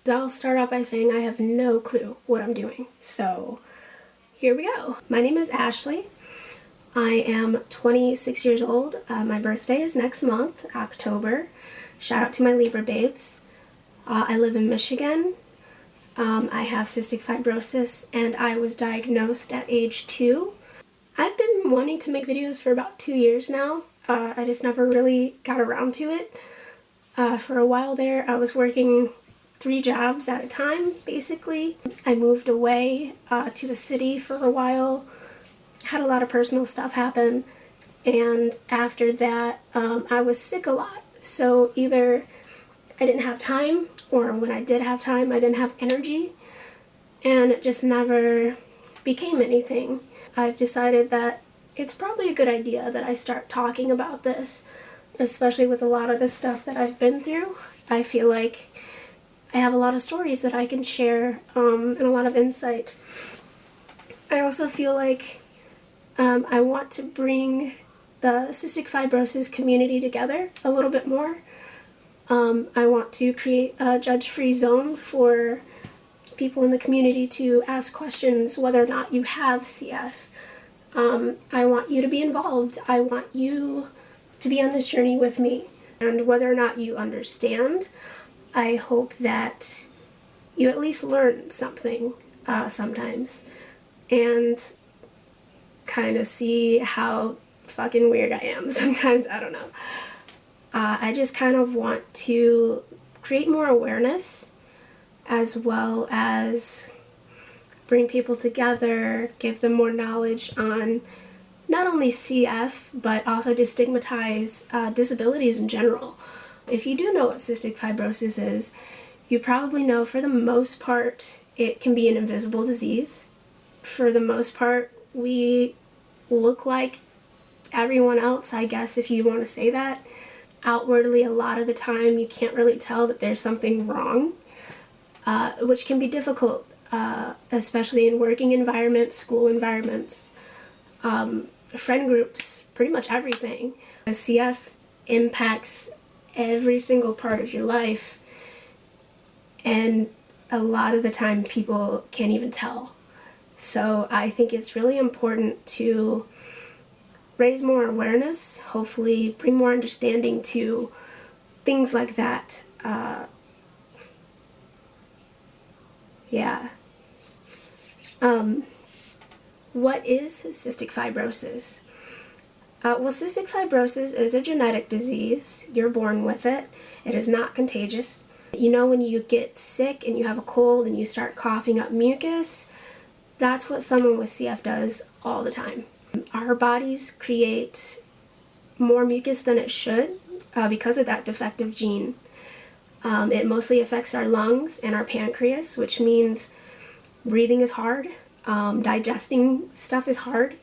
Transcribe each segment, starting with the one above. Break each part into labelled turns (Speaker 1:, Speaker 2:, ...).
Speaker 1: I'll start out by saying I have no clue what I'm doing, so here we go. My name is Ashley. I am 26 years old. My birthday is next month, October. Shout out to my Libra babes. I live in Michigan. I have cystic fibrosis and I was diagnosed at age 2. I've been wanting to make videos for about 2 years now. I just never really got around to it. For a while there, I was working 3 jobs at a time, basically. I moved away to the city for a while, had a lot of personal stuff happen, and after that, I was sick a lot. So either I didn't have time, or when I did have time, I didn't have energy, and it just never became anything. I've decided that it's probably a good idea that I start talking about this, especially with a lot of the stuff that I've been through. I feel like I have a lot of stories that I can share, and a lot of insight. I also feel like I want to bring the cystic fibrosis community together a little bit more. I want to create a judge-free zone for people in the community to ask questions whether or not you have CF. I want you to be involved. I want you to be on this journey with me. And whether or not you understand, I hope that you at least learn something sometimes and kind of see how fucking weird I am sometimes. I don't know. I just kind of want to create more awareness as well as bring people together, give them more knowledge on not only CF, but also destigmatize disabilities in general. If you do know what cystic fibrosis is, you probably know for the most part it can be an invisible disease. For the most part, we look like everyone else, I guess, if you want to say that. Outwardly, a lot of the time, you can't really tell that there's something wrong, which can be difficult, especially in working environments, school environments, friend groups, pretty much everything. CF impacts every single part of your life, and a lot of the time people can't even tell. So I think it's really important to raise more awareness, hopefully bring more understanding to things like that. What is cystic fibrosis? Well, cystic fibrosis is a genetic disease. You're born with it. It is not contagious. You know, when you get sick and you have a cold and you start coughing up mucus, that's what someone with CF does all the time. Our bodies create more mucus than it should because of that defective gene. It mostly affects our lungs and our pancreas, which means breathing is hard, digesting stuff is hard.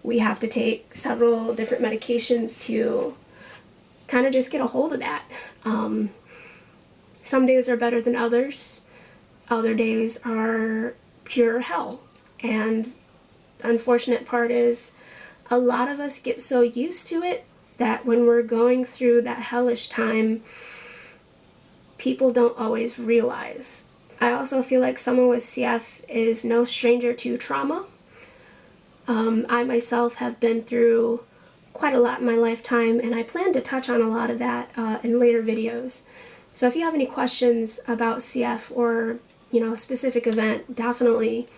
Speaker 1: We have to take several different medications to kind of just get a hold of that. Some days are better than others. Other days are pure hell. And the unfortunate part is a lot of us get so used to it that when we're going through that hellish time, people don't always realize. I also feel like someone with CF is no stranger to trauma. I myself have been through quite a lot in my lifetime, and I plan to touch on a lot of that in later videos. So if you have any questions about CF or, a specific event, definitely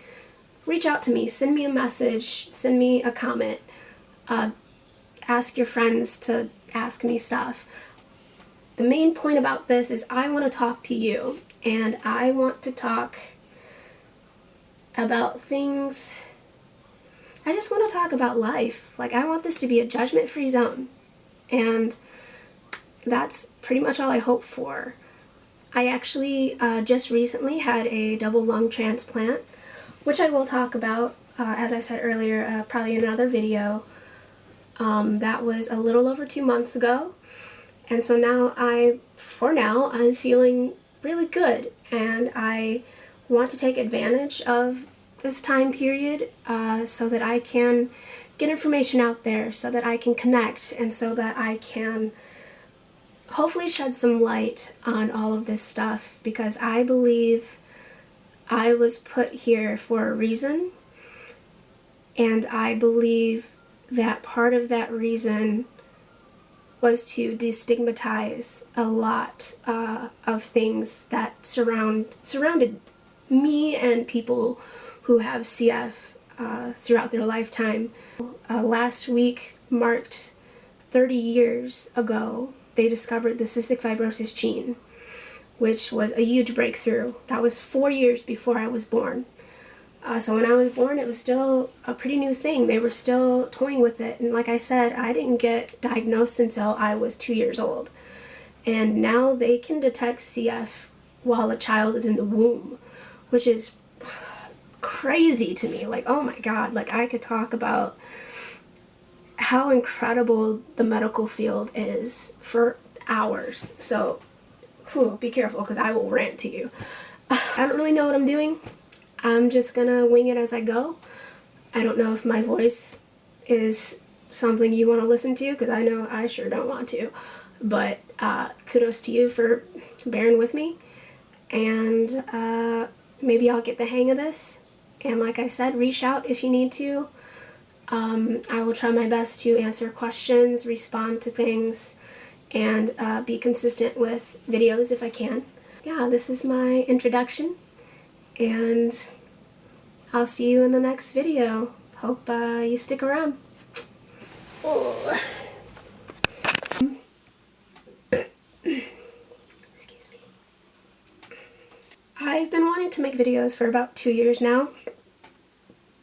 Speaker 1: reach out to me. Send me a message, send me a comment, ask your friends to ask me stuff. The main point about this is I want to talk to you, and I want to talk about things. I just want to talk about life. Like, I want this to be a judgment-free zone, and that's pretty much all I hope for. I actually just recently had a double lung transplant, which I will talk about, as I said earlier, probably in another video. That was a little over 2 months ago, and so now I'm feeling really good, and I want to take advantage of this time period so that I can get information out there, so that I can connect, and so that I can hopefully shed some light on all of this stuff, because I believe I was put here for a reason, and I believe that part of that reason was to destigmatize a lot of things that surrounded me and people who have CF throughout their lifetime. Last week marked 30 years ago they discovered the cystic fibrosis gene, which was a huge breakthrough. That was 4 years before I was born. So when I was born, it was still a pretty new thing. They were still toying with it. And like I said, I didn't get diagnosed until I was 2 years old. And now they can detect CF while a child is in the womb, which is crazy to me. Like, oh my God, like I could talk about how incredible the medical field is for hours. So, be careful, because I will rant to you. I don't really know what I'm doing. I'm just gonna wing it as I go. I don't know if my voice is something you want to listen to, because I know I sure don't want to. But kudos to you for bearing with me. And maybe I'll get the hang of this. And like I said, reach out if you need to. I will try my best to answer questions, respond to things, and be consistent with videos if I can. Yeah, this is my introduction. And I'll see you in the next video. Hope you stick around. Excuse me. I've been wanting to make videos for about 2 years now.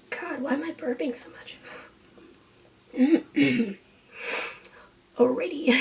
Speaker 1: God, why am I burping so much? Alrighty.